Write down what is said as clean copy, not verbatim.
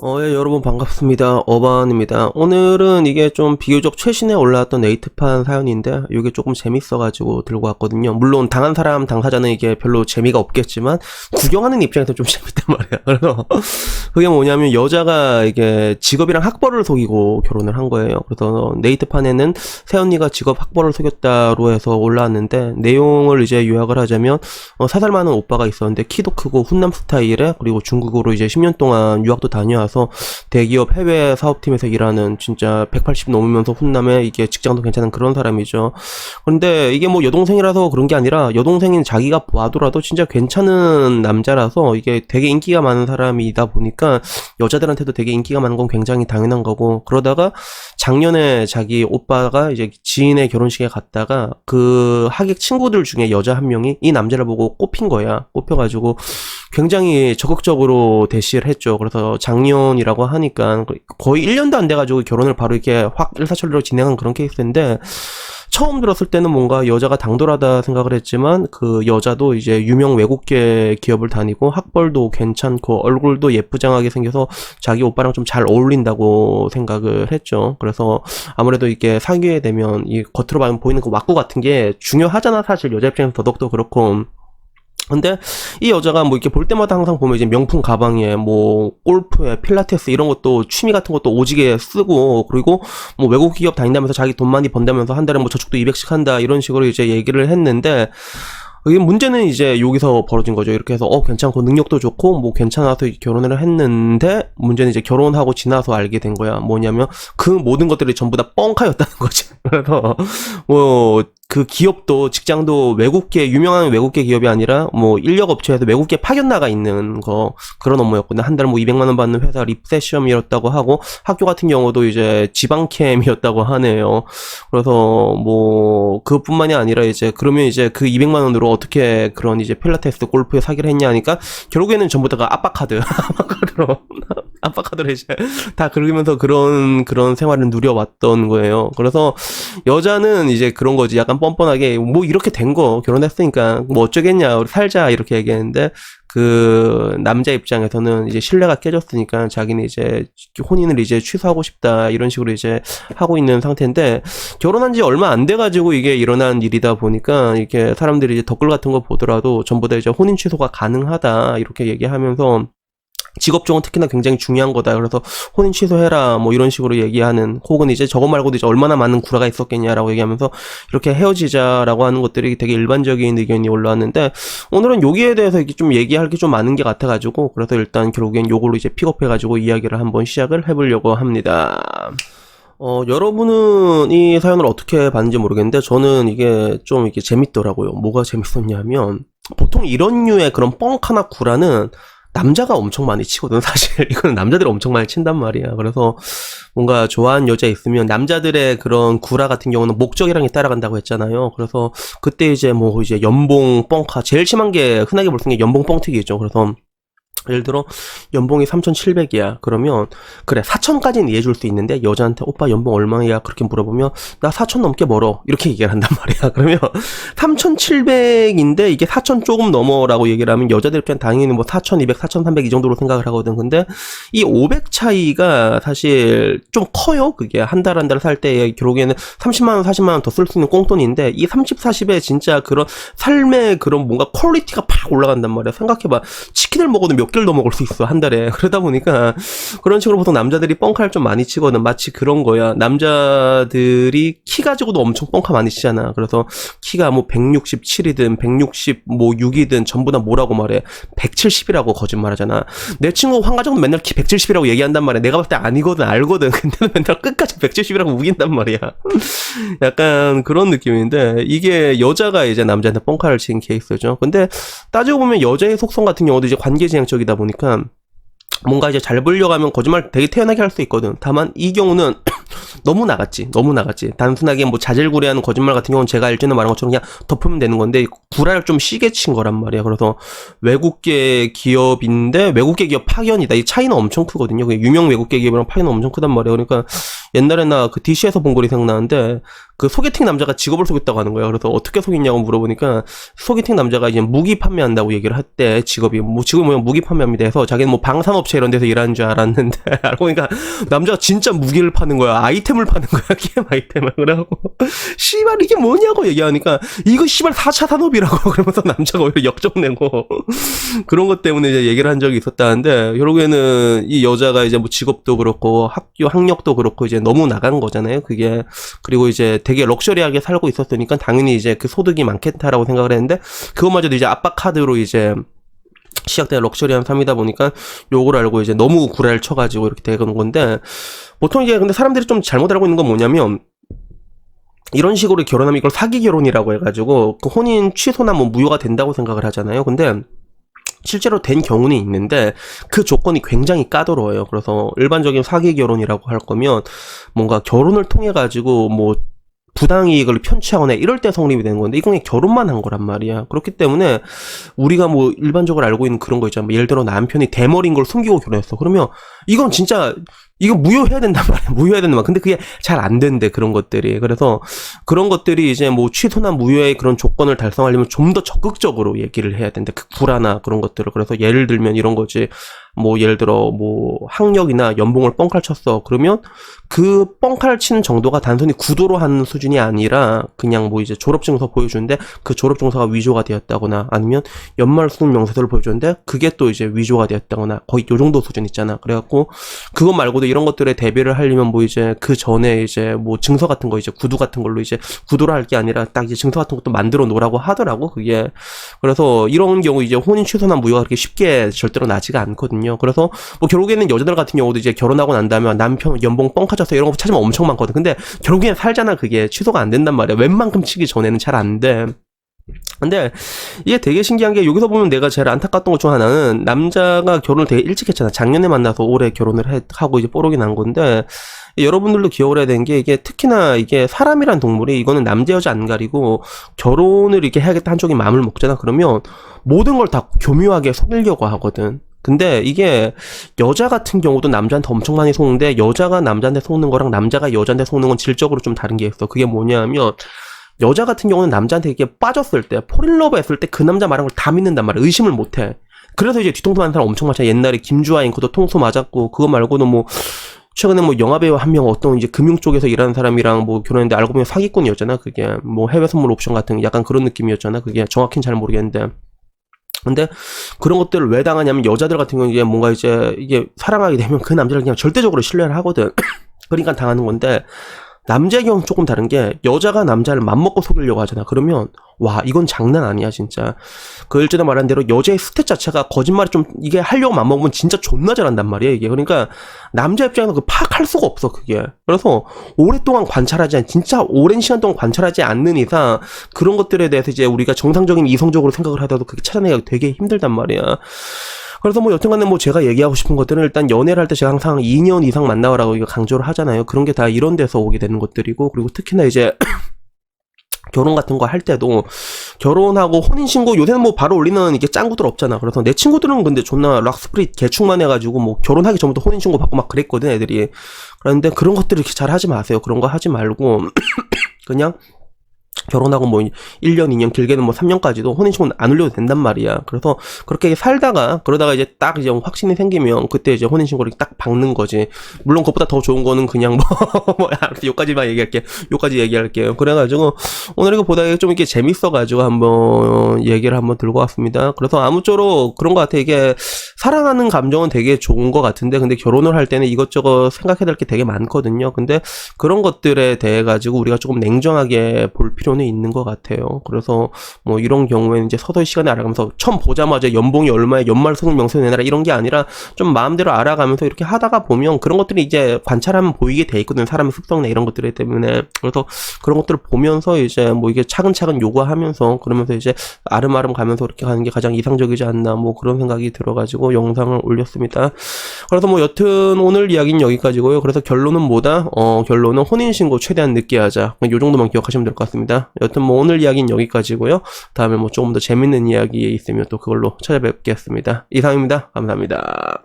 예, 여러분 반갑습니다. 어반입니다. 오늘은 이게 좀 비교적 최신에 올라왔던 네이트판 사연인데 이게 조금 재밌어가지고 들고 왔거든요. 물론 당한 사람 당사자는 이게 별로 재미가 없겠지만 구경하는 입장에서 좀 재밌단 말이야. 그래서 그게 뭐냐면 여자가 이게 직업이랑 학벌을 속이고 결혼을 한 거예요. 그래서 네이트판에는 새언니가 직업 학벌을 속였다로 해서 올라왔는데 내용을 이제 요약을 하자면 4살 많은 오빠가 있었는데 키도 크고 훈남 스타일에 그리고 중국으로 이제 10년 동안 유학도 다녀와서 대기업 해외 사업팀에서 일하는 진짜 180 넘으면서 훈남에 이게 직장도 괜찮은 그런 사람이죠. 그런데 이게 뭐 여동생이라서 그런 게 아니라 여동생인 자기가 봐도라도 진짜 괜찮은 남자라서 이게 되게 인기가 많은 사람이다 보니까 여자들한테도 되게 인기가 많은 건 굉장히 당연한 거고, 그러다가 작년에 자기 오빠가 이제 지인의 결혼식에 갔다가 그 하객 친구들 중에 여자 한 명이 이 남자를 보고 꼽힌 거야. 꼽혀가지고 굉장히 적극적으로 대시를 했죠. 그래서 작년이라고 하니까 거의 1년도 안 돼가지고 결혼을 바로 이렇게 확 일사천리로 진행한 그런 케이스인데, 처음 들었을 때는 뭔가 여자가 당돌하다 생각을 했지만 그 여자도 이제 유명 외국계 기업을 다니고 학벌도 괜찮고 얼굴도 예쁘장하게 생겨서 자기 오빠랑 좀 잘 어울린다고 생각을 했죠. 그래서 아무래도 이게 사귀게 되면 이 겉으로 보이는 그 왁구 같은 게 중요하잖아, 사실 여자 입장에서 더더욱더 그렇고. 근데 이 여자가 뭐 이렇게 볼 때마다 항상 보면 이제 명품 가방에 뭐 골프에 필라테스 이런 것도 취미 같은 것도 오지게 쓰고, 그리고 뭐 외국 기업 다닌다면서 자기 돈 많이 번다면서 한 달에 뭐 저축도 200씩 한다 이런 식으로 이제 얘기를 했는데, 이게 문제는 이제 여기서 벌어진 거죠. 이렇게 해서 괜찮고 능력도 좋고 뭐 괜찮아서 결혼을 했는데, 문제는 이제 결혼하고 지나서 알게 된 거야. 뭐냐면 그 모든 것들이 전부 다 뻥카였다는 거지. 그래서 뭐 그 기업도 직장도 외국계 유명한 외국계 기업이 아니라 뭐 인력 업체에서 외국계 파견 나가 있는 거, 그런 업무였거든요. 한 달에 뭐 200만 원 받는 회사 립세션이었다고 하고, 학교 같은 경우도 이제 지방캠이었다고 하네요. 그래서 뭐 그뿐만이 아니라 이제 그러면 이제 그 200만 원으로 어떻게 그런 이제 필라테스 골프에 사기를 했냐 하니까 결국에는 전부 다가 아빠카드 아빠카드로 이제 다 긁으면서 그런 생활을 누려왔던 거예요. 그래서 여자는 이제 그런 거지, 약간 뻔뻔하게 뭐 이렇게 된 거 결혼했으니까 뭐 어쩌겠냐 우리 살자 이렇게 얘기했는데, 그 남자 입장에서는 이제 신뢰가 깨졌으니까 자기는 이제 혼인을 이제 취소하고 싶다 이런 식으로 이제 하고 있는 상태인데, 결혼한 지 얼마 안 돼가지고 이게 일어난 일이다 보니까 이게 사람들이 이제 댓글 같은 거 보더라도 전부 다 이제 혼인 취소가 가능하다 이렇게 얘기하면서, 직업종은 특히나 굉장히 중요한 거다. 그래서 혼인 취소해라 뭐 이런 식으로 얘기하는, 혹은 이제 저거 말고도 이제 얼마나 많은 구라가 있었겠냐라고 얘기하면서 이렇게 헤어지자라고 하는 것들이 되게 일반적인 의견이 올라왔는데, 오늘은 여기에 대해서 좀 얘기할 게 좀 많은 게 같아가지고, 그래서 일단 결국엔 요걸로 이제 픽업해가지고 이야기를 한번 시작을 해보려고 합니다. 여러분은 이 사연을 어떻게 봤는지 모르겠는데 저는 이게 좀 이게 재밌더라고요. 뭐가 재밌었냐면, 보통 이런 류의 그런 뻥카나 구라는 남자가 엄청 많이 치거든, 사실. 이거는 남자들이 엄청 많이 친단 말이야. 그래서 뭔가 좋아하는 여자 있으면 남자들의 그런 구라 같은 경우는 목적이랑 따라간다고 했잖아요. 그래서 그때 이제 뭐 이제 연봉 뻥카, 제일 심한 게 흔하게 볼 수 있는 게 연봉 뻥튀기죠. 그래서 예를 들어 연봉이 3,700이야 그러면 그래 4,000까지는 이해해줄 수 있는데, 여자한테 오빠 연봉 얼마야 그렇게 물어보면 나 4,000 넘게 벌어 이렇게 얘기를 한단 말이야. 그러면 3,700인데 이게 4,000 조금 넘어라고 얘기를 하면 여자들 입장 당연히 뭐 4,200, 4,300 이 정도로 생각을 하거든. 근데 이 500 차이가 사실 좀 커요. 그게 한 달 한 달 살 때 결국에는 30만원 40만원 더 쓸 수 있는 꽁돈인데, 이 30, 40에 진짜 그런 삶의 그런 뭔가 퀄리티가 팍 올라간단 말이야. 생각해봐, 치킨을 먹어도 몇 개를 더 먹을 수 있어 한 달에. 그러다 보니까 그런 식으로 보통 남자들이 뻥카를 좀 많이 치거든. 마치 그런 거야, 남자들이 키 가지고도 엄청 뻥카 많이 치잖아. 그래서 키가 뭐 167이든 166이든 전부 다 뭐라고 말해, 170이라고 거짓말하잖아. 내 친구 황가정은 맨날 키 170이라고 얘기한단 말이야. 내가 봤을 때 아니거든, 알거든. 근데 맨날 끝까지 170이라고 우긴단 말이야. 약간 그런 느낌인데, 이게 여자가 이제 남자한테 뻥카를 친 케이스죠. 근데 따지고 보면 여자의 속성 같은 경우도 이제 관계지향적이다 보니까 뭔가 이제 잘 보려고 하면 거짓말 되게 태연하게 할 수 있거든. 다만 이 경우는 너무 나갔지. 너무 나갔지. 단순하게 뭐 자질구레한 거짓말 같은 경우는 제가 일전에 말한 것처럼 그냥 덮으면 되는 건데 구라를 좀 시게 친 거란 말이야. 그래서 외국계 기업인데 외국계 기업 파견이다. 이 차이는 엄청 크거든요. 유명 외국계 기업이랑 파견은 엄청 크단 말이야. 그러니까 옛날에 나 그 DC에서 본 거리 생각나는데 그 소개팅 남자가 직업을 속였다고 하는 거야. 그래서 어떻게 속였냐고 물어보니까 소개팅 남자가 이제 무기 판매한다고 얘기를 했대. 직업이 뭐 직업이 뭐냐 무기 판매합니다 해서 자기는 뭐 방산업체 이런 데서 일하는 줄 알았는데 알고 보니까 남자가 진짜 무기를 파는 거야. 아이템을 파는 거야. 게임 아이템을. 그래갖고 씨발 이게 뭐냐고 얘기하니까 이거 씨발 4차 산업이라고 그러면서 남자가 오히려 역정내고 그런 것 때문에 이제 얘기를 한 적이 있었다는데 결국에는 이 여자가 이제 뭐 직업도 그렇고 학력도 그렇고 이제 너무 나간 거잖아요. 그게 그리고 이제 되게 럭셔리하게 살고 있었으니까 당연히 이제 그 소득이 많겠다라고 생각을 했는데 그것마저도 이제 압박 카드로 이제 시작된 럭셔리한 삶이다 보니까 요걸 알고 이제 너무 구라를 쳐가지고 이렇게 되는 건데 보통 이게 근데 사람들이 좀 잘못 알고 있는 건 뭐냐면 이런 식으로 결혼하면 이걸 사기 결혼이라고 해가지고 그 혼인 취소나 뭐 무효가 된다고 생각을 하잖아요. 근데 실제로 된 경우는 있는데 그 조건이 굉장히 까다로워요. 그래서 일반적인 사기 결혼이라고 할 거면 뭔가 결혼을 통해 가지고 뭐 부당이익을 편취하거나 이럴 때 성립이 되는 건데 이건 그냥 결혼만 한 거란 말이야. 그렇기 때문에 우리가 뭐 일반적으로 알고 있는 그런 거 있잖아. 뭐 예를 들어 남편이 대머리인 걸 숨기고 결혼했어. 그러면 이건 진짜 이거 무효해야 된단 말이야. 무효해야 된단 말이야. 근데 그게 잘 안 된대, 그런 것들이. 그래서 그런 것들이 이제 뭐 취소나 무효의 그런 조건을 달성하려면 좀 더 적극적으로 얘기를 해야 된대. 그 구라나 그런 것들을. 그래서 예를 들면 이런 거지. 뭐 예를 들어 뭐 학력이나 연봉을 뻥칼 쳤어. 그러면 그 뻥칼 치는 정도가 단순히 구도로 하는 수준이 아니라 그냥 뭐 이제 졸업증서 보여주는데 그 졸업증서가 위조가 되었다거나 아니면 연말 수능 명세서를 보여주는데 그게 또 이제 위조가 되었다거나 거의 요 정도 수준 있잖아. 그래갖고 그것 말고도 이런 것들에 대비를 하려면 뭐 이제 그 전에 이제 뭐 증서 같은 거 이제 구두 같은 걸로 이제 구두로 할 게 아니라 딱 이제 증서 같은 것도 만들어 놓으라고 하더라고. 그게 그래서 이런 경우 이제 혼인 취소나 무효가 그렇게 쉽게 절대로 나지가 않거든요. 그래서 뭐 결국에는 여자들 같은 경우도 이제 결혼하고 난 다음에 남편 연봉 뻥 카졌어 이런 거 찾으면 엄청 많거든. 근데 결국엔 살잖아. 그게 취소가 안 된단 말이야. 웬만큼 치기 전에는 잘 안 돼. 근데 이게 되게 신기한 게 여기서 보면 내가 제일 안타까웠던 것 중 하나는 남자가 결혼을 되게 일찍 했잖아. 작년에 만나서 올해 결혼을 하고 이제 뽀록이 난 건데 여러분들도 기억을 해야 되는 게 이게 특히나 이게 사람이란 동물이 이거는 남자 여자 안 가리고 결혼을 이렇게 해야겠다 한쪽이 마음을 먹잖아. 그러면 모든 걸 다 교묘하게 속이려고 하거든. 근데 이게 여자 같은 경우도 남자한테 엄청 많이 속는데 여자가 남자한테 속는 거랑 남자가 여자한테 속는 건 질적으로 좀 다른 게 있어. 그게 뭐냐면 여자 같은 경우는 남자한테 이렇게 빠졌을 때 폴인러브 했을 때 그 남자 말한 걸 다 믿는단 말이야. 의심을 못해. 그래서 이제 뒤통수 맞는 사람 엄청 많잖아. 옛날에 김주아 앵커도 통수 맞았고 그거 말고도 뭐 최근에 뭐 영화배우 한 명 어떤 이제 금융 쪽에서 일하는 사람이랑 뭐 결혼했는데 알고 보면 사기꾼이었잖아. 그게 뭐 해외 선물 옵션 같은 약간 그런 느낌이었잖아. 그게 정확히는 잘 모르겠는데 근데 그런 것들을 왜 당하냐면 여자들 같은 경우는 이제 뭔가 이게 사랑하게 되면 그 남자를 그냥 절대적으로 신뢰를 하거든. 그러니까 당하는 건데 남자의 경우는 조금 다른 게 여자가 남자를 맘먹고 속이려고 하잖아. 그러면 와 이건 장난 아니야 진짜. 그 일전에 말한 대로 여자의 스탯 자체가 거짓말이 좀 이게 하려고 맘먹으면 진짜 존나 잘한단 말이야 이게. 그러니까 남자 입장에서 그 파악할 수가 없어 그게. 그래서 오랫동안 진짜 오랜 시간 동안 관찰하지 않는 이상 그런 것들에 대해서 이제 우리가 정상적인 이성적으로 생각을 하더라도 그게 찾아내기가 되게 힘들단 말이야. 그래서 뭐 여튼간에 뭐 제가 얘기하고 싶은 것들은 일단 연애를 할 때 제가 항상 2년 이상 만나라고 이거 강조를 하잖아요. 그런 게 다 이런 데서 오게 되는 것들이고 그리고 특히나 이제 결혼 같은 거 할 때도 결혼하고 혼인신고 요새는 뭐 바로 올리는 이게 짱구들 없잖아. 그래서 내 친구들은 근데 존나 락스프릿 개축만 해가지고 뭐 결혼하기 전부터 혼인신고 받고 막 그랬거든 애들이. 그런데 그런 것들을 이렇게 잘 하지 마세요. 그런 거 하지 말고 그냥 결혼하고 뭐 1년, 2년, 길게는 뭐 3년까지도 혼인신고는 안 올려도 된단 말이야. 그래서 그렇게 살다가 그러다가 이제 딱 이제 확신이 생기면 그때 이제 혼인신고를 딱 박는 거지. 물론 그것보다 더 좋은 거는 그냥 요까지만 얘기할게. 요까지 얘기할게요. 그래가지고 오늘 이거 보다가 좀 이렇게 재밌어가지고 한번 얘기를 한번 들고 왔습니다. 그래서 아무쪼록 그런 것 같아. 이게 사랑하는 감정은 되게 좋은 것 같은데 근데 결혼을 할 때는 이것저것 생각해야 될 게 되게 많거든요. 근데 그런 것들에 대해 가지고 우리가 조금 냉정하게 볼 필요는 주변에 있는 것 같아요. 그래서 뭐 이런 경우에는 이제 서서히 시간을 알아가면서 처음 보자마자 연봉이 얼마에 연말 수능 명세 내놔라 이런 게 아니라 좀 마음대로 알아가면서 이렇게 하다가 보면 그런 것들이 이제 관찰하면 보이게 돼 있거든요. 사람의 습성이나 이런 것들 때문에. 그래서 그런 것들을 보면서 이제 뭐 이게 차근차근 요구하면서 그러면서 이제 아름아름 가면서 이렇게 가는 게 가장 이상적이지 않나 뭐 그런 생각이 들어가지고 영상을 올렸습니다. 그래서 뭐 여튼 오늘 이야기는 여기까지고요. 그래서 결론은 뭐다? 결론은 혼인신고 최대한 늦게 하자. 요 정도만 기억하시면 될 것 같습니다. 여튼 뭐 오늘 이야기는 여기까지고요. 다음에 뭐 조금 더 재밌는 이야기 있으면 또 그걸로 찾아뵙겠습니다. 이상입니다. 감사합니다.